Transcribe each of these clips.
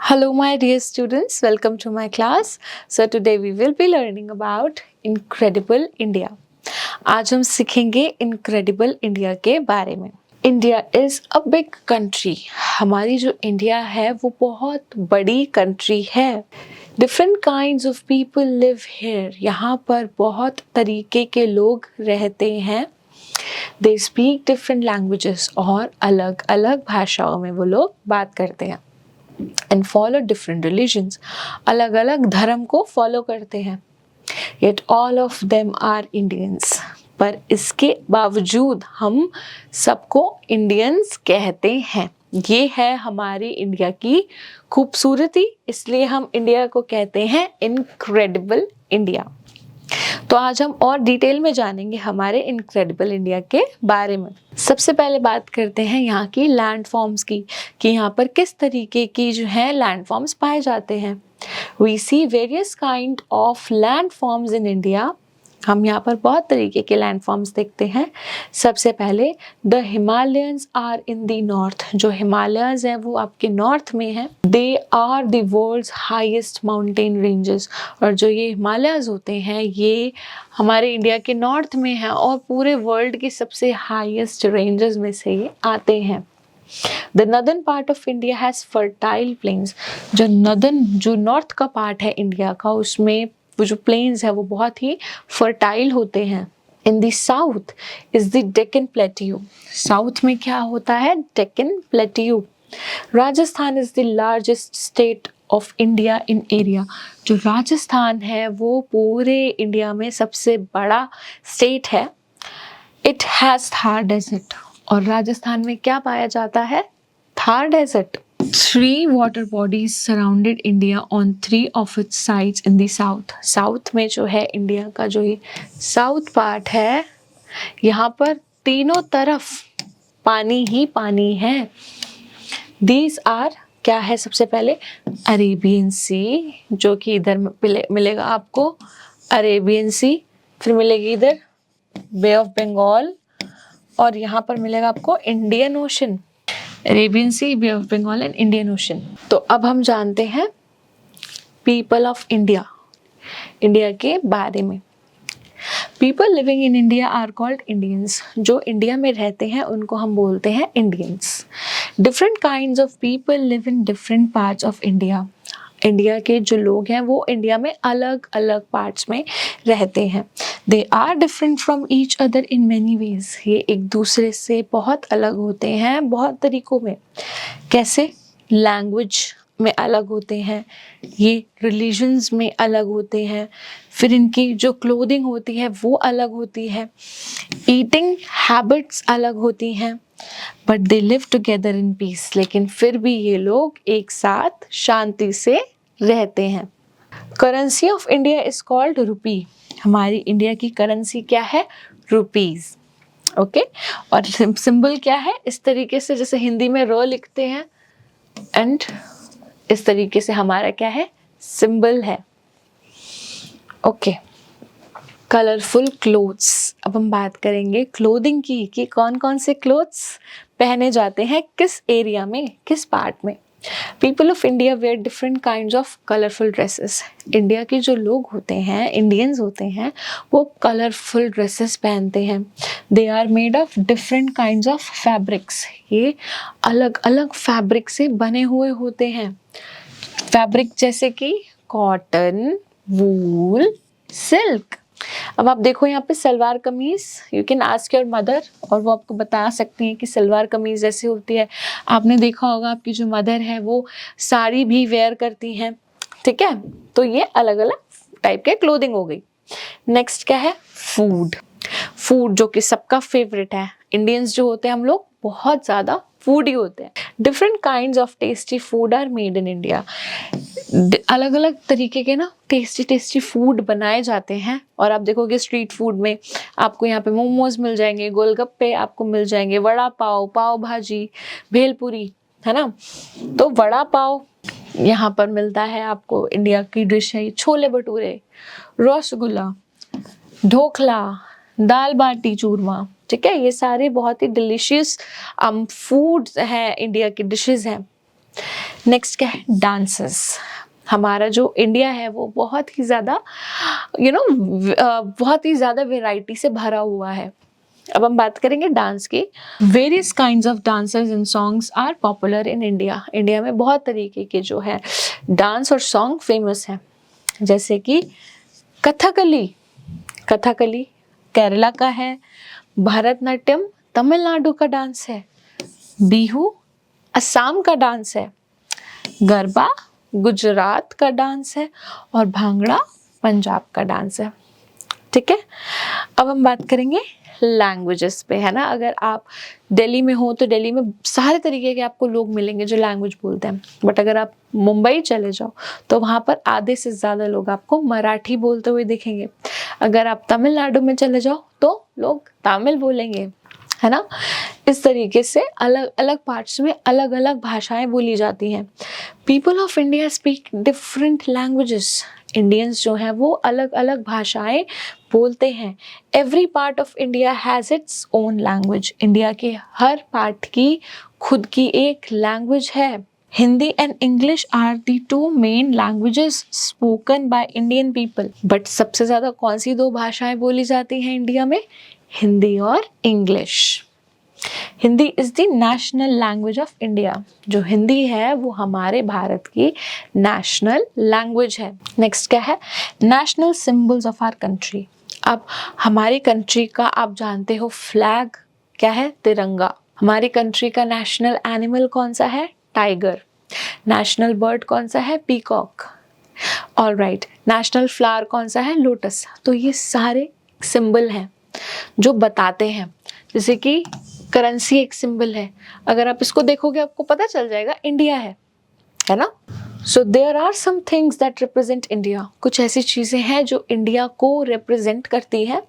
Hello, my dear students. Welcome to my class. So today we will be learning about Incredible India. आज हम सीखेंगे Incredible India के बारे में. India is a big country. हमारी जो इंडिया है वो बहुत बड़ी कंट्री है. Different kinds of people live here. यहाँ पर बहुत तरीके के लोग रहते हैं. They speak different languages और अलग अलग भाषाओं में वो लोग बात करते हैं. And follow different religions. अलग अलग धर्म को फॉलो करते हैं. Yet all of them are Indians. पर इसके बावजूद हम सबको इंडियंस कहते हैं. ये है हमारी इंडिया की खूबसूरती, इसलिए हम इंडिया को कहते हैं इनक्रेडिबल इंडिया. तो आज हम और डिटेल में जानेंगे हमारे इनक्रेडिबल इंडिया के बारे में. सबसे पहले बात करते हैं यहाँ की लैंड फॉर्म्स की, कि यहाँ पर किस तरीके की जो है लैंड फॉर्म्स पाए जाते हैं. We see various kind of land forms in India. हम यहाँ पर बहुत तरीके के लैंड फॉर्म्स देखते हैं. सबसे पहले the Himalayas are in the north. जो हिमालयंस हैं वो आपके नॉर्थ में हैं. They are the world's highest mountain ranges. और जो ये हिमालयंस होते हैं ये हमारे इंडिया के नॉर्थ में हैं और पूरे वर्ल्ड की सबसे हाईएस्ट रेंजेस में से ये आते हैं. The northern part of India has fertile plains. जो नॉर्थ का पार्ट है इंडिया का, उसमें वो जो प्लेन्स है वो बहुत ही फर्टाइल होते हैं. In the south is the Deccan Plateau. South में क्या होता है? Deccan Plateau. Rajasthan is the largest state of India in area. जो राजस्थान है वो पूरे इंडिया में सबसे बड़ा स्टेट है. It has Thar Desert. और राजस्थान में क्या पाया जाता है? Thar desert. 3 water bodies surrounded India on 3 of its sides in the south. South में जो है इंडिया का जो ये साउथ पार्ट है, यहाँ पर तीनों तरफ पानी ही पानी है. These are क्या है? सबसे पहले अरेबियन सी, जो कि इधर मिलेगा आपको अरेबियन सी, फिर मिलेगी इधर बे ऑफ बंगाल, और यहाँ पर मिलेगा आपको Indian ocean. Arabian sea, bay of Bengal and Indian ocean. तो अब हम जानते हैं पीपल ऑफ इंडिया, इंडिया के बारे में. People living in India are called Indians. जो इंडिया में रहते हैं उनको हम बोलते हैं Indians. Different kinds of people live in different parts of India. India के जो लोग हैं वो इंडिया में अलग अलग पार्ट्स में रहते हैं. They are different from each other in many ways. ये एक दूसरे से बहुत अलग होते हैं बहुत तरीकों में. कैसे? लैंग्वेज में अलग होते हैं, ये रिलीजन्स में अलग होते हैं, फिर इनकी जो क्लोथिंग होती है वो अलग होती है, ईटिंग हैबिट्स अलग होती हैं. But they live together in peace. लेकिन फिर भी ये लोग एक साथ शांति से रहते हैं. Currency of India is called rupee. हमारी इंडिया की करेंसी क्या है? रुपीज. ओके. और सिंबल क्या है? इस तरीके से जैसे हिंदी में र लिखते हैं, एंड इस तरीके से हमारा क्या है? सिंबल है. ओके. Colourful clothes. अब हम बात करेंगे क्लोथिंग की, कि कौन कौन से क्लोथ्स पहने जाते हैं किस एरिया में, किस पार्ट में. People of India wear different kinds of colourful dresses. India के जो लोग होते हैं, इंडियंस होते हैं, वो कलरफुल ड्रेसेस पहनते हैं. They are made of different kinds of fabrics. ये अलग अलग फैब्रिक से बने हुए होते हैं. फैब्रिक जैसे कि कॉटन, वूल, सिल्क. अब आप देखो यहाँ पे salwar kameez, you can ask your mother और वो आपको बता सकती हैं कि सलवार कमीज जैसे होती है. आपने देखा होगा आपकी जो मदर है वो साड़ी भी वेयर करती हैं. ठीक है. तो ये अलग अलग टाइप के क्लोथिंग हो गई. नेक्स्ट क्या है? फूड. फूड जो कि सबका फेवरेट है. इंडियंस जो होते हैं हम लोग बहुत ज़्यादा फूडी होते हैं. Different kinds of tasty food are made in India. अलग अलग तरीके के ना टेस्टी टेस्टी फूड बनाए जाते हैं. और आप देखोगे स्ट्रीट फूड में आपको यहाँ पे मोमोज मिल जाएंगे, गोलगप्पे आपको मिल जाएंगे, वड़ा पाव, पाव भाजी, भेलपुरी, है ना. तो वड़ा पाव यहाँ पर मिलता है आपको. इंडिया की डिश है. छोले भटूरे, रसगुल्ला, ढोकला, दाल बाटी चूरमा. ठीक है. ये सारे बहुत ही डिलीशियस फूड्स हैं, इंडिया की डिशेस हैं. नेक्स्ट क्या है, डांसेस। हमारा जो इंडिया है वो बहुत ही ज़्यादा बहुत ही ज़्यादा वेराइटी से भरा हुआ है। अब हम बात करेंगे डांस की। Various kinds of dances and songs are popular in India. India में बहुत तरीके के जो है डांस और सॉन्ग फेमस हैं, जैसे कि कथकली। कथकली केरला का है। भरतनाट्यम तमिलनाडु का डांस है। बिहू असम का डांस है। गरबा गुजरात का डांस है। और भांगड़ा पंजाब का डांस है। ठीक है, अब हम बात करेंगे लैंग्वेजेस पे, है ना। अगर आप दिल्ली में हो तो दिल्ली में सारे तरीके के आपको लोग मिलेंगे जो लैंग्वेज बोलते हैं, बट अगर आप मुंबई चले जाओ तो वहाँ पर आधे से ज़्यादा लोग आपको मराठी बोलते हुए दिखेंगे। अगर आप तमिलनाडु में चले जाओ तो लोग तमिल बोलेंगे, है ना। इस तरीके से अलग अलग पार्ट्स में अलग अलग भाषाएं बोली जाती हैं। People of India speak different languages. Indians जो हैं वो अलग अलग भाषाएं बोलते हैं। Every part of India has its own language. India के हर पार्ट की खुद की एक लैंग्वेज है। Hindi and English are the two main languages spoken by Indian people. But सबसे ज़्यादा कौन सी दो भाषाएं बोली जाती हैं इंडिया में? हिंदी और English. Hindi is the national language of India. जो हिंदी है वो हमारे भारत की नेशनल लैंग्वेज है। नेक्स्ट क्या है, national symbols of our country. अब हमारी कंट्री का आप जानते हो फ्लैग क्या है? तिरंगा। हमारी कंट्री का नेशनल एनिमल कौन सा है? टाइगर। नेशनल बर्ड कौन सा है? पीकॉक। ऑलराइट, नेशनल फ्लावर कौन सा है? लोटस। तो ये सारे सिंबल हैं जो बताते हैं, जैसे कि करेंसी एक सिंबल है, अगर आप इसको देखोगे आपको पता चल जाएगा इंडिया है ना। So there are some things that represent India. कुछ ऐसी चीजें हैं जो इंडिया को रिप्रेजेंट करती है।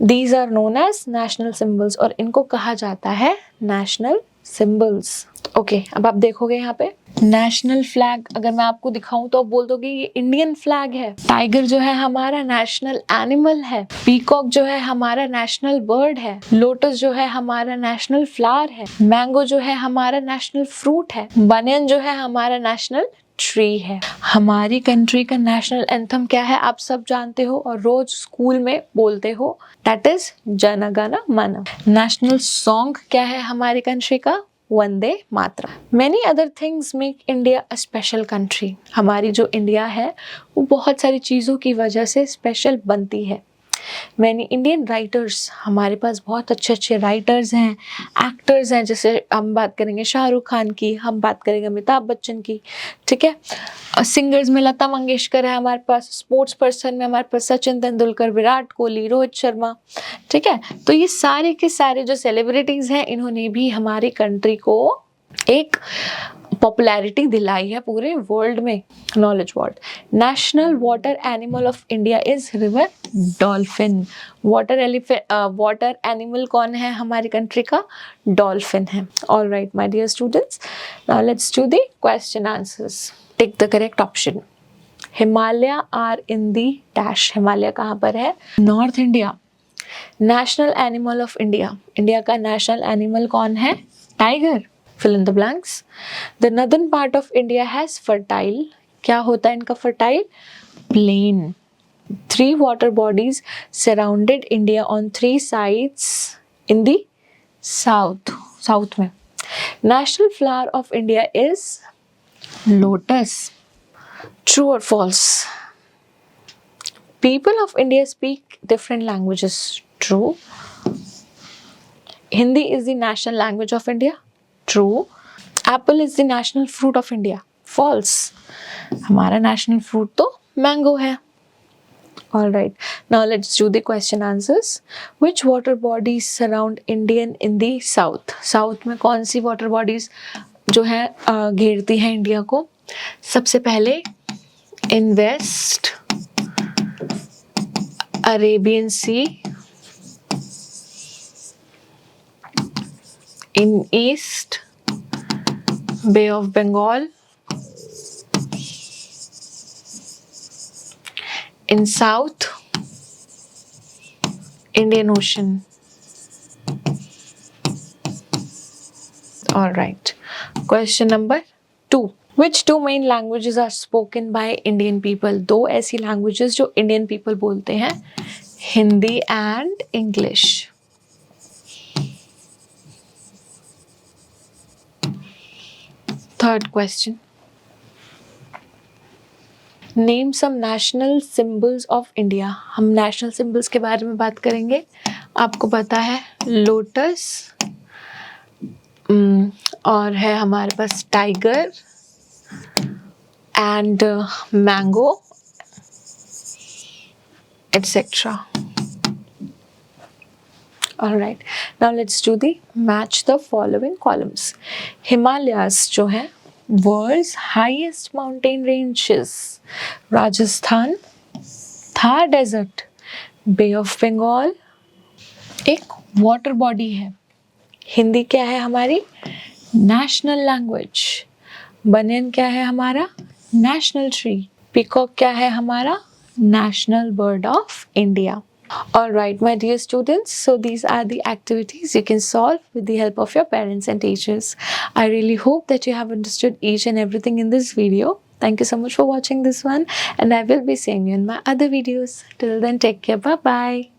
These are known as national symbols, और इनको कहा जाता है नेशनल सिंबल्स। ओके, अब आप देखोगे यहाँ पे नेशनल फ्लैग, अगर मैं आपको दिखाऊं तो आप बोल दोगे ये इंडियन फ्लैग है। टाइगर जो है हमारा नेशनल एनिमल है। पीकॉक जो है हमारा नेशनल बर्ड है। लोटस जो है हमारा नेशनल फ्लावर है। मैंगो जो है हमारा नेशनल फ्रूट है। बनियन जो है हमारा नेशनल ट्री है। हमारी कंट्री का नेशनल एंथम क्या है? आप सब जानते हो और रोज स्कूल में बोलते हो, दैट इज जन गण मन। नेशनल सॉन्ग क्या है हमारी कंट्री का? Vande Mataram. Many other things make India a special country. हमारी जो इंडिया है वो बहुत सारी चीज़ों की वजह से स्पेशल बनती है। मैनी इंडियन राइटर्स, हमारे पास बहुत अच्छे अच्छे राइटर्स हैं, एक्टर्स हैं, जैसे हम बात करेंगे शाहरुख खान की, हम बात करेंगे अमिताभ बच्चन की, ठीक है। सिंगर्स में लता मंगेशकर है हमारे पास। स्पोर्ट्स पर्सन में हमारे पास सचिन तेंदुलकर, विराट कोहली, रोहित शर्मा, ठीक है। तो ये सारे के सारे जो सेलिब्रिटीज हैं इन्होंने भी हमारी कंट्री को एक पॉपुलैरिटी दिलाई है पूरे वर्ल्ड में। Knowledge world. National water animal of India is river dolphin. Water animal कौन है हमारी कंट्री का? डॉल्फिन है। All right my dear students, now let's do the question answers. Take the correct option. Himalaya are in the dash. Himalaya कहाँ पर है? North India. National animal of India, India का national animal कौन है? Tiger. Fill in the blanks. The northern part of India has fertile. क्या होता है इनका fertile? Plain. 3 water bodies surrounded India on 3 sides in the south. South में. National flower of India is lotus. True or false? People of India speak different languages. True. Hindi is the national language of India. True. Apple is the national fruit of India. False. हमारा national fruit तो mango है. All right. Now let's do the question answers. Which water bodies surround Indian in the south? South में कौन सी water bodies जो है घेरती हैं India को? सबसे पहले in west Arabian Sea, in east Bay of Bengal, in south Indian Ocean. All right, question number 2. Which two main languages are spoken by Indian people? दो ऐसी languages जो Indian people बोलते हैं, Hindi and English. Third question. Name some national symbols of India. हम national symbols के बारे में बात करेंगे. आपको पता है लोटस, और है हमारे पास tiger and mango etc. Alright, now let's do the match the following columns. Himalayas जो है world's highest mountain ranges, Rajasthan, Thar desert, bay of Bengal, एक वाटर बॉडी है. हिंदी क्या है हमारी? National language. बनियन क्या है हमारा? National tree. पीकॉक क्या है हमारा? National bird of India. Alright, my dear students, so these are the activities you can solve with the help of your parents and teachers. I really hope that you have understood each and everything in this video. Thank you so much for watching this one, and I will be seeing you in my other videos. Till then, take care. Bye-bye.